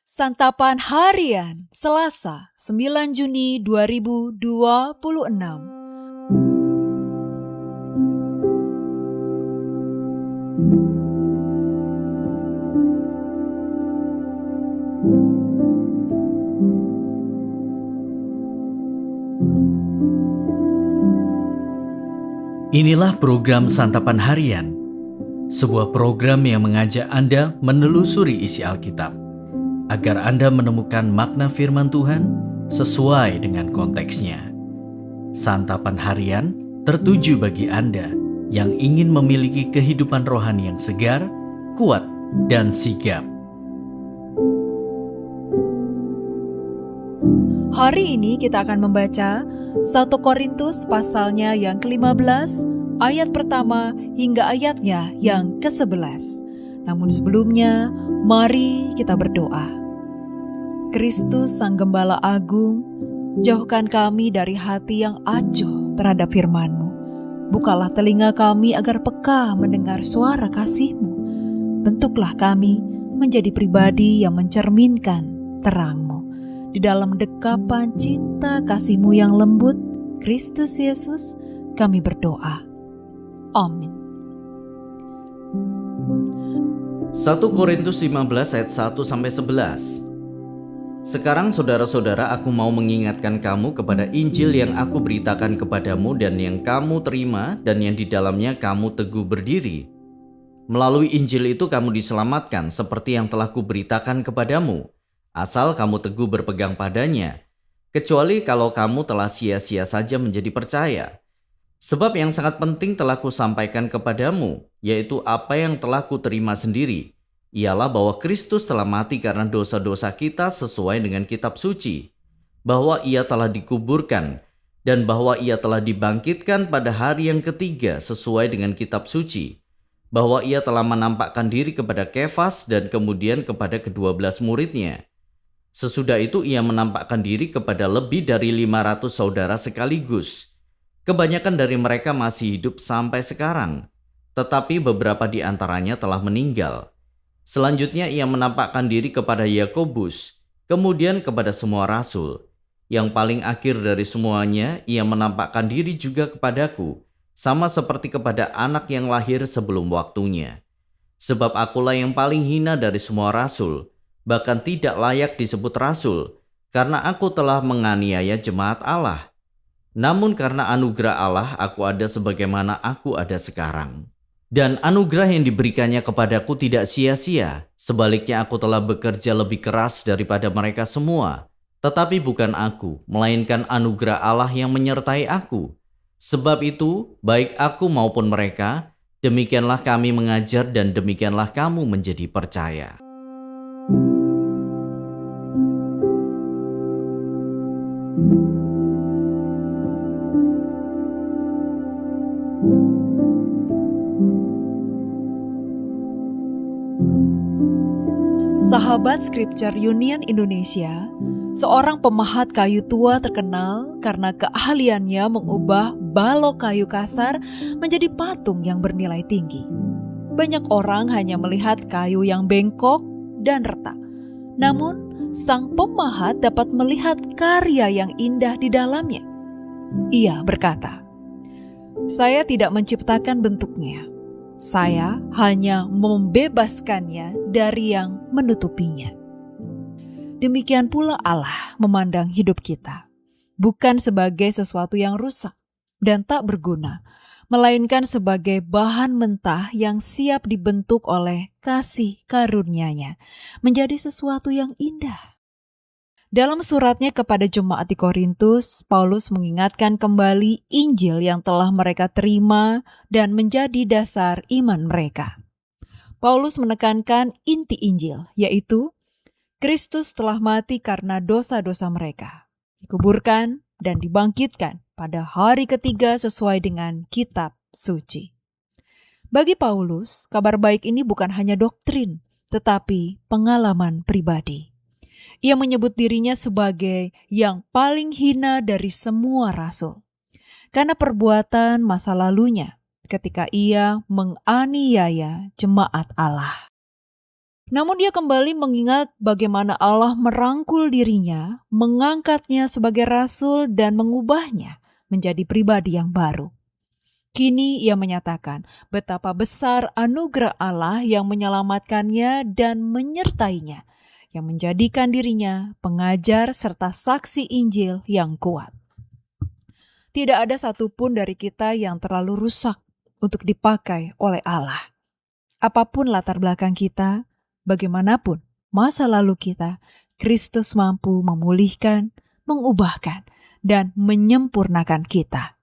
Santapan Harian Selasa 9 Juni 2026. Inilah program Santapan Harian, sebuah program yang mengajak Anda menelusuri isi Alkitab, agar Anda menemukan makna firman Tuhan sesuai dengan konteksnya. Santapan Harian tertuju bagi Anda yang ingin memiliki kehidupan rohani yang segar, kuat, dan sigap. Hari ini kita akan membaca 1 Korintus pasalnya yang ke-15, ayat pertama hingga ayatnya yang ke-11. Namun sebelumnya, mari kita berdoa. Kristus Sang Gembala Agung, jauhkan kami dari hati yang acuh terhadap firman-Mu. Bukalah telinga kami agar peka mendengar suara kasih-Mu. Bentuklah kami menjadi pribadi yang mencerminkan terang-Mu. Di dalam dekapan cinta kasih-Mu yang lembut, Kristus Yesus, kami berdoa. Amin. 1 Korintus 15 ayat 1-11. Sekarang saudara-saudara, aku mau mengingatkan kamu kepada Injil yang aku beritakan kepadamu dan yang kamu terima dan yang di dalamnya kamu teguh berdiri. Melalui Injil itu kamu diselamatkan seperti yang telah kuberitakan kepadamu, asal kamu teguh berpegang padanya, kecuali kalau kamu telah sia-sia saja menjadi percaya. Sebab yang sangat penting telah kusampaikan kepadamu, yaitu apa yang telah kuterima sendiri, ialah bahwa Kristus telah mati karena dosa-dosa kita sesuai dengan kitab suci, bahwa ia telah dikuburkan, dan bahwa ia telah dibangkitkan pada hari yang ketiga sesuai dengan kitab suci, bahwa ia telah menampakkan diri kepada Kefas dan kemudian kepada ke-12 muridnya. Sesudah itu ia menampakkan diri kepada lebih dari 500 saudara sekaligus. Kebanyakan dari mereka masih hidup sampai sekarang, tetapi beberapa di antaranya telah meninggal. Selanjutnya ia menampakkan diri kepada Yakobus, kemudian kepada semua rasul. Yang paling akhir dari semuanya, ia menampakkan diri juga kepadaku, sama seperti kepada anak yang lahir sebelum waktunya. Sebab akulah yang paling hina dari semua rasul, bahkan tidak layak disebut rasul, karena aku telah menganiaya jemaat Allah. Namun karena anugerah Allah, aku ada sebagaimana aku ada sekarang. Dan anugerah yang diberikannya kepadaku tidak sia-sia. Sebaliknya aku telah bekerja lebih keras daripada mereka semua. Tetapi bukan aku, melainkan anugerah Allah yang menyertai aku. Sebab itu, baik aku maupun mereka, demikianlah kami mengajar dan demikianlah kamu menjadi percaya. Sahabat Scripture Union Indonesia, seorang pemahat kayu tua terkenal karena keahliannya mengubah balok kayu kasar menjadi patung yang bernilai tinggi. Banyak orang hanya melihat kayu yang bengkok dan retak. Namun, sang pemahat dapat melihat karya yang indah di dalamnya. Ia berkata, "Saya tidak menciptakan bentuknya. Saya hanya membebaskannya dari yang menutupinya." Demikian pula Allah memandang hidup kita, bukan sebagai sesuatu yang rusak dan tak berguna, melainkan sebagai bahan mentah yang siap dibentuk oleh kasih karunia-Nya menjadi sesuatu yang indah. Dalam suratnya kepada jemaat di Korintus, Paulus mengingatkan kembali Injil yang telah mereka terima dan menjadi dasar iman mereka. Paulus menekankan inti Injil, yaitu Kristus telah mati karena dosa-dosa mereka, dikuburkan dan dibangkitkan pada hari ketiga sesuai dengan kitab suci. Bagi Paulus, kabar baik ini bukan hanya doktrin, tetapi pengalaman pribadi. Ia menyebut dirinya sebagai yang paling hina dari semua rasul, karena perbuatan masa lalunya ketika ia menganiaya jemaat Allah. Namun dia kembali mengingat bagaimana Allah merangkul dirinya, mengangkatnya sebagai rasul dan mengubahnya menjadi pribadi yang baru. Kini ia menyatakan betapa besar anugerah Allah yang menyelamatkannya dan menyertainya, yang menjadikan dirinya pengajar serta saksi Injil yang kuat. Tidak ada satupun dari kita yang terlalu rusak untuk dipakai oleh Allah. Apapun latar belakang kita, bagaimanapun masa lalu kita, Kristus mampu memulihkan, mengubahkan, dan menyempurnakan kita.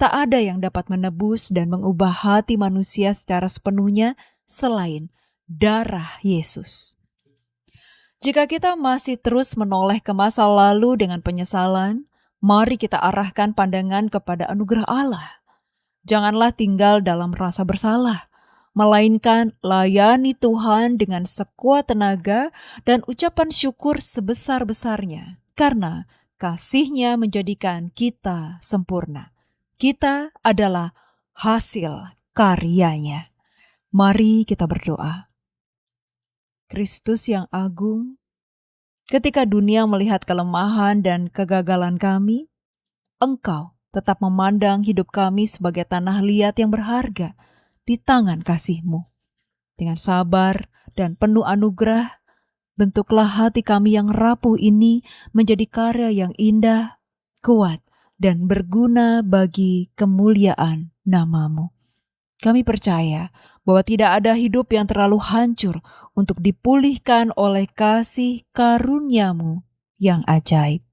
Tak ada yang dapat menebus dan mengubah hati manusia secara sepenuhnya selain darah Yesus. Jika kita masih terus menoleh ke masa lalu dengan penyesalan, mari kita arahkan pandangan kepada anugerah Allah. Janganlah tinggal dalam rasa bersalah, melainkan layani Tuhan dengan sekuat tenaga dan ucapan syukur sebesar-besarnya, karena kasih-Nya menjadikan kita sempurna. Kita adalah hasil karya-Nya. Mari kita berdoa. Kristus yang agung, ketika dunia melihat kelemahan dan kegagalan kami, Engkau tetap memandang hidup kami sebagai tanah liat yang berharga di tangan kasih-Mu. Dengan sabar dan penuh anugerah, bentuklah hati kami yang rapuh ini menjadi karya yang indah, kuat, dan berguna bagi kemuliaan nama-Mu. Kami percaya bahwa tidak ada hidup yang terlalu hancur untuk dipulihkan oleh kasih karunia-Mu yang ajaib.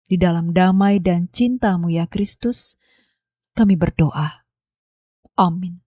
Di dalam damai dan cinta-Mu ya Kristus, kami berdoa. Amin.